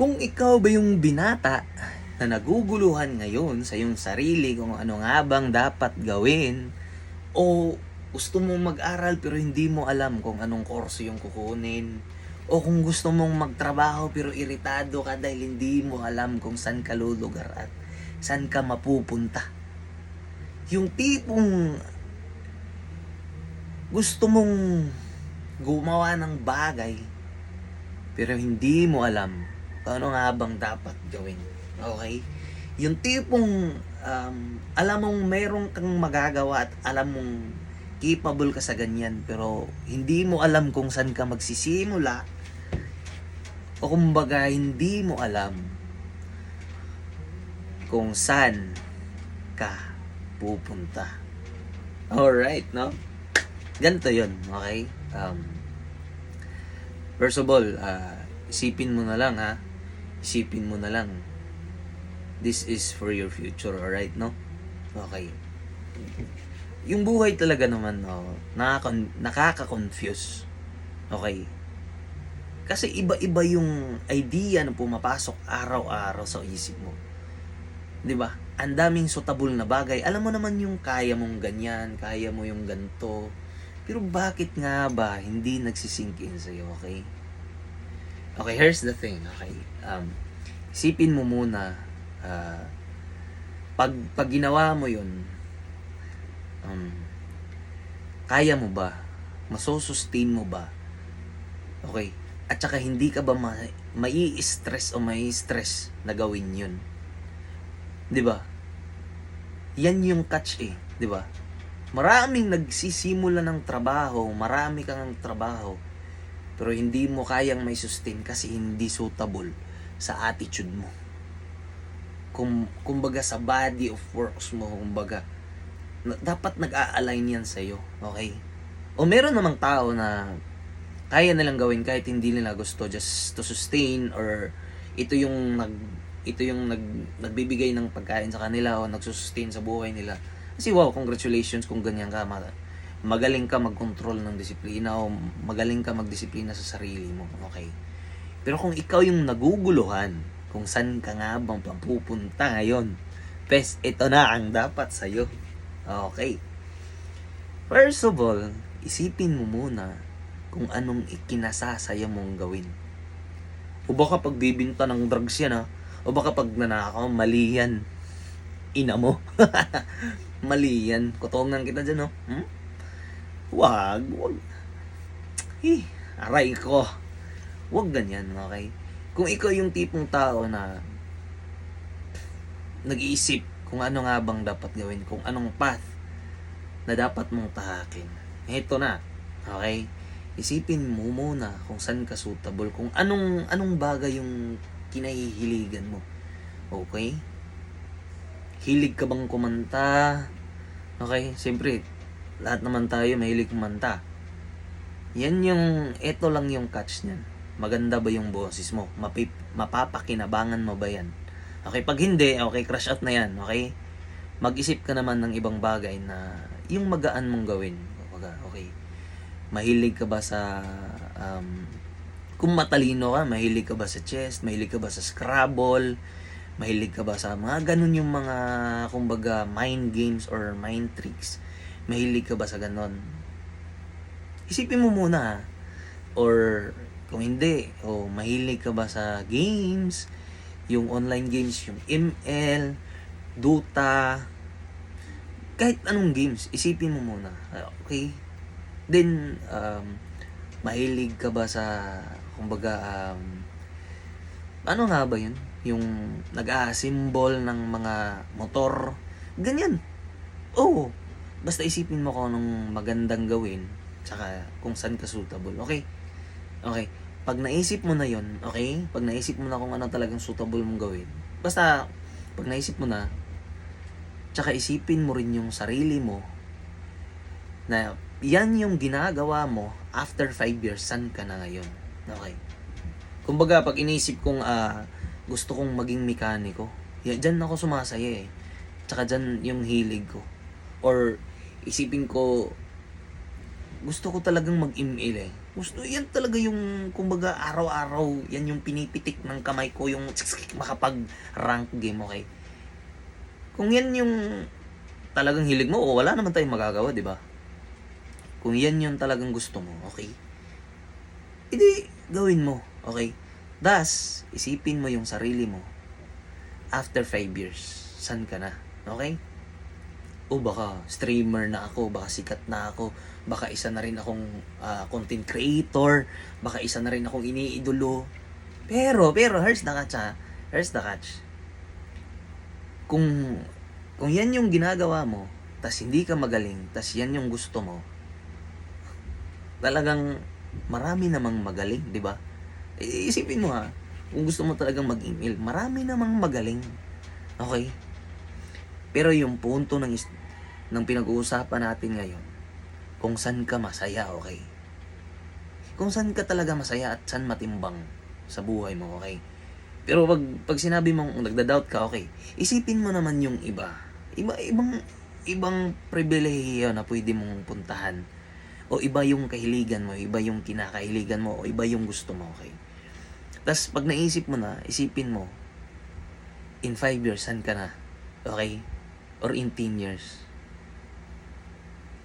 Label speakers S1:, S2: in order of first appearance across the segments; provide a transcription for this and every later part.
S1: Kung ikaw ba yung binata na naguguluhan ngayon sa iyong sarili kung ano nga bang dapat gawin, o gusto mong mag-aral pero hindi mo alam kung anong kurso yung kukunin, o kung gusto mong magtrabaho pero iritado ka dahil hindi mo alam kung saan ka lulugar at saan ka mapupunta. Yung tipong gusto mong gumawa ng bagay pero hindi mo alam kung ano nga bang dapat gawin. Okay? Yung tipong alam mong meron kang magagawa at alam mong capable ka sa ganyan pero hindi mo alam kung saan ka magsisimula, o kumbaga hindi mo alam kung saan ka pupunta. Alright, no? Ganito yun, okay? First of all, isipin mo na lang, ha? Isipin mo na lang. This is for your future, alright, no? Okay. Yung buhay talaga naman, no, nakaka-confuse. Okay? Kasi iba-iba yung idea na pumapasok araw-araw sa isip mo. 'Di ba? Ang daming suitable na bagay. Alam mo naman yung kaya mong ganyan, kaya mo yung ganto. Pero bakit nga ba hindi nagsisink in sa'yo, okay? Okay, here's the thing, okay? Isipin mo muna, pag ginawa mo yun, kaya mo ba? Masosustain mo ba? Okay? At saka hindi ka ba mai-stress o mai-stress na gawin yun? 'Di ba? Yan yung catch eh, 'di ba? Maraming nagsisimula ng trabaho, marami kang trabaho, pero hindi mo kayang may sustain kasi hindi suitable sa attitude mo. Kumbaga sa body of works mo, kumbaga dapat nag-a-align yan sa'yo, okay? O meron namang tao na kaya nilang gawin kahit hindi nila gusto, just to sustain, or ito yung nagbibigay ng pagkain sa kanila o nagsusustain sa buhay nila. Kasi wow, congratulations kung ganyan ka. Magaling ka mag-control ng disiplina o magaling ka magdisiplina sa sarili mo. Okay. Pero kung ikaw yung naguguluhan kung saan ka nga bang pupunta ngayon, pes, ito na ang dapat sa'yo. Okay. First of all, isipin mo muna kung anong ikinasasaya mong gawin. O baka pagbibinta ng drugs yan, ha? O baka pag nanakaw, mali yan. Ina mo. Mali yan. Kutongan kita dyan, no? Wag. Aray ko. Wag ganyan, okay? Kung ikaw yung tipong tao na nag-iisip kung ano nga bang dapat gawin, kung anong path na dapat mong tahakin, ito na, okay? Isipin mo muna kung saan ka suitable, kung anong bagay yung kinahihiligan mo. Okay? Hilig ka bang kumanta? Okay? Siyempre, lahat naman tayo mahilig kumanta. Yan yung, ito lang yung catch niyan. Maganda ba yung boses mo? Mapapakinabangan mo ba yan? Okay, pag hindi, okay, crush out na yan. Okay? Mag-isip ka naman ng ibang bagay na yung magaan mong gawin. Okay? Mahilig ka ba sa kung matalino ka, mahilig ka ba sa chess, mahilig ka ba sa Scrabble, mahilig ka ba sa mga ganun, yung mga kumbaga mind games or mind tricks, mahilig ka ba sa ganon? Isipin mo muna. Or kung hindi, mahilig ka ba sa games, yung online games, yung ML, Dota, kahit anong games, isipin mo muna. Okay? Then, mahilig ka ba sa, kumbaga, ano nga ba yun? Yung nag-a-assemble ng mga motor. Ganyan. Oo. Basta isipin mo kung anong magandang gawin, saka kung saan ka suitable. Okay? Okay. Pag naisip mo na yun, okay? Pag naisip mo na kung ano talagang suitable mong gawin, basta, pag naisip mo na, tsaka isipin mo rin yung sarili mo, na yan yung ginagawa mo after 5 years, saan ka na ngayon? Okay. Kumbaga, pag inisip kong gusto kong maging mekaniko, dyan ako sumasaya eh. Tsaka dyan yung hilig ko. Or isipin ko, gusto ko talagang mag-ML eh. Gusto, yan talaga yung, kumbaga, araw-araw, yan yung pinipitik ng kamay ko, yung makapag-rank game, okay? Kung yan yung talagang hilig mo, o wala naman tayong magagawa, di ba? Kung yan yung talagang gusto mo, okay? Hindi, gawin mo, okay? Thus, isipin mo yung sarili mo, after 5 years, saan ka na, okay? O baka streamer na ako, baka sikat na ako, baka isa na rin akong content creator, baka isa na rin akong iniidolo. Pero, here's the catch ha. Here's the catch. Kung yan yung ginagawa mo, tas hindi ka magaling, tas yan yung gusto mo, talagang marami namang magaling, di ba? Isipin mo ha, kung gusto mo talagang mag-email, marami namang magaling. Okay? Pero yung punto ng pinag-uusapan natin ngayon, kung saan ka masaya, okay? Kung saan ka talaga masaya at saan matimbang sa buhay mo, okay? Pero pag sinabi mong nagda-doubt ka, okay, isipin mo naman yung iba. Ibang pribilehiyo na pwede mong puntahan. O iba yung kahiligan mo, iba yung kinakahiligan mo, o iba yung gusto mo, okay? Tapos pag naisip mo na, isipin mo, in 5 years, saan ka na? Okay? Or in 10 years.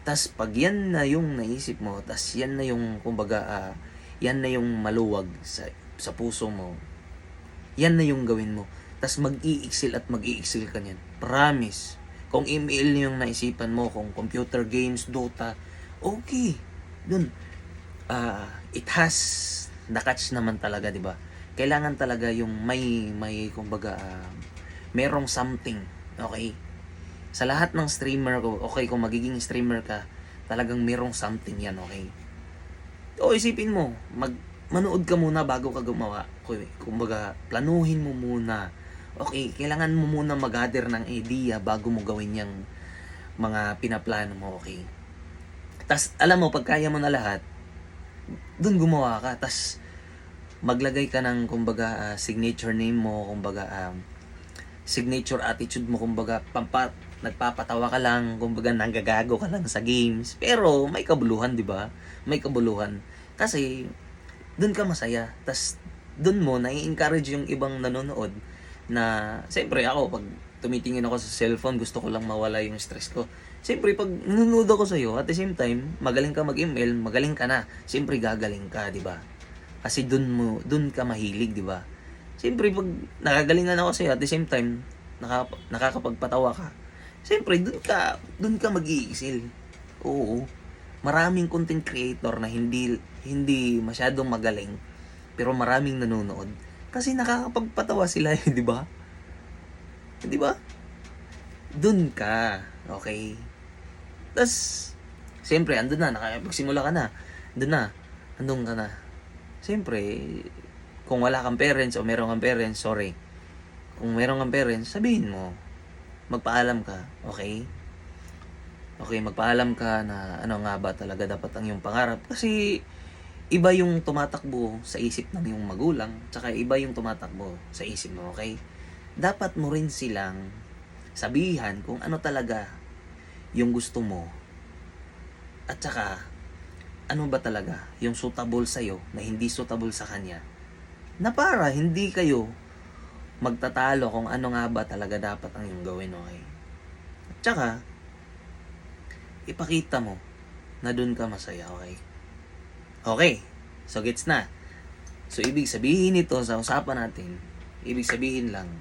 S1: Tas pag yan na yung naisip mo, tas yan na yung, kumbaga, yan na yung maluwag sa puso mo, yan na yung gawin mo. Tas mag-i-excel at mag-i-excel ka niyan. Promise. Kung email yung naisipan mo, kung computer games, Dota, okay. Dun, it has the catch naman talaga, di ba? Kailangan talaga yung may kumbaga, merong something, okay? Sa lahat ng streamer ko, okay, kung magiging streamer ka, talagang merong something yan, okay? O isipin mo, manood ka muna bago ka gumawa. Kumbaga, planuhin mo muna. Okay, kailangan mo muna mag-gather ng idea bago mo gawin yung mga pinaplano mo, okay? Tas alam mo, pag kaya mo na lahat, dun gumawa ka. Tas maglagay ka ng, kumbaga, signature name mo, kumbaga, signature attitude mo, kumbaga, nagpapatawa ka lang, kumbaga nanggagago ka lang sa games, pero may kabuluhan, di ba? May kabuluhan. Kasi doon ka masaya. Tas doon mo nai-encourage yung ibang nanonood na, siyempre ako, pag tumitingin ako sa cellphone, gusto ko lang mawala yung stress ko. Siyempre, pag nanonood ako sa'yo, at the same time, magaling ka mag-email, magaling ka na. Siyempre, gagaling ka, di ba? Kasi doon ka mahilig, di ba? Siyempre, pag nakagalingan ako sa'yo, at the same time, nakakapagpatawa ka, siyempre, doon ka mag-i-excel. Oo. Maraming content creator na hindi masyadong magaling, pero maraming nanonood. Kasi nakakapagpatawa sila, di ba? Di ba? Doon ka. Okay? Tapos, siyempre, andun na, nakapagsimula ka na. Andun ka na. Siyempre, kung wala kang parents o meron kang parents, sorry. Kung meron kang parents, sabihin mo, magpaalam ka, okay? Okay, magpaalam ka na ano nga ba talaga dapat ang iyong pangarap. Kasi iba yung tumatakbo sa isip ng iyong magulang, tsaka iba yung tumatakbo sa isip mo, okay? Dapat mo rin silang sabihan kung ano talaga yung gusto mo. At tsaka, ano ba talaga yung suitable sa'yo na hindi suitable sa kanya. Na para hindi kayo magtatalo kung ano nga ba talaga dapat ang iyong gawin, okay? At tsaka, ipakita mo na dun ka masaya, okay? Okay, so gets na. So, ibig sabihin ito sa usapan natin, ibig sabihin lang,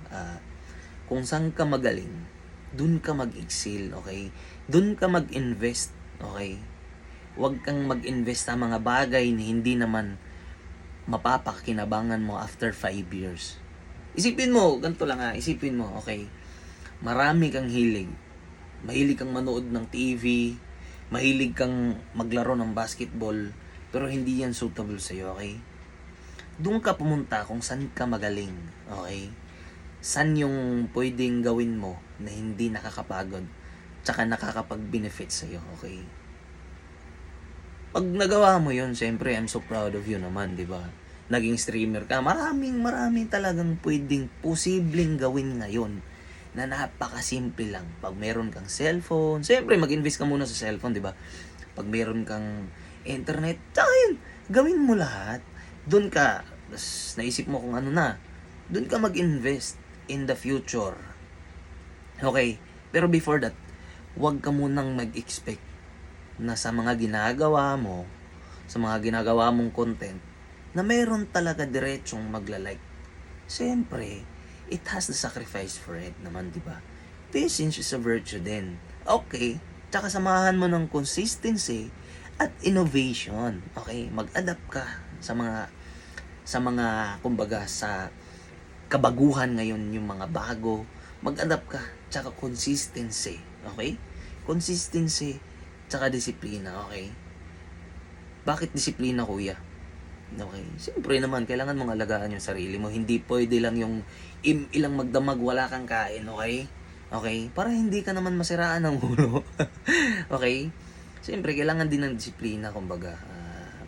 S1: kung saan ka magaling, dun ka mag-excel, okay? Dun ka mag-invest, okay? Huwag kang mag-invest sa mga bagay na hindi naman mapapakinabangan mo after 5 years. Isipin mo, ganito lang isipin mo, okay? Marami kang hilig. Mahilig kang manood ng TV, mahilig kang maglaro ng basketball, pero hindi yan suitable sa'yo, okay? Doon ka pumunta kung saan ka magaling, okay? Saan yung pwedeng gawin mo na hindi nakakapagod, tsaka nakakapag-benefit sa'yo, okay? Pag nagawa mo yun, siyempre, I'm so proud of you naman, di ba? Naging streamer ka, maraming talagang pwedeng posibleng gawin ngayon na napakasimple lang. Pag meron kang cellphone, siyempre mag-invest ka muna sa cellphone, di ba? Pag meron kang internet, tsaka yun, gawin mo lahat. Doon ka, tas naisip mo kung ano na, doon ka mag-invest in the future. Okay? Pero before that, huwag ka munang mag-expect na sa mga ginagawa mo, sa mga ginagawa mong content, na mayroon talaga diretsong magla-like. Siyempre, it has the sacrifice for it naman, di ba? Patience is a virtue din. Okay? Tsaka samahan mo ng consistency at innovation. Okay? Mag-adapt ka sa mga kumbaga sa kabaguhan ngayon, yung mga bago. Mag-adapt ka. Tsaka consistency. Okay? Consistency tsaka disiplina. Okay? Bakit disiplina, kuya? Okay. Siyempre naman, kailangan mong alagaan yung sarili mo. Hindi pwede lang yung ilang magdamag, wala kang kain, okay? Okay? Para hindi ka naman masiraan ng ulo. Okay? Siyempre, kailangan din ng disiplina, kumbaga.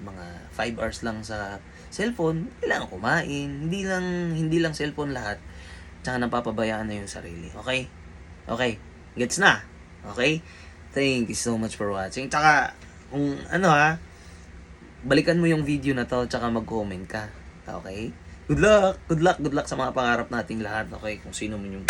S1: Mga 5 hours lang sa cellphone, kailangan kumain. Hindi lang cellphone lahat. Tsaka napapabayaan na yung sarili. Okay? Okay. Gets na? Okay? Thank you so much for watching. Tsaka, kung balikan mo yung video na to, tsaka mag-comment ka. Okay? Good luck sa mga pangarap nating lahat. Okay? Kung sino man yung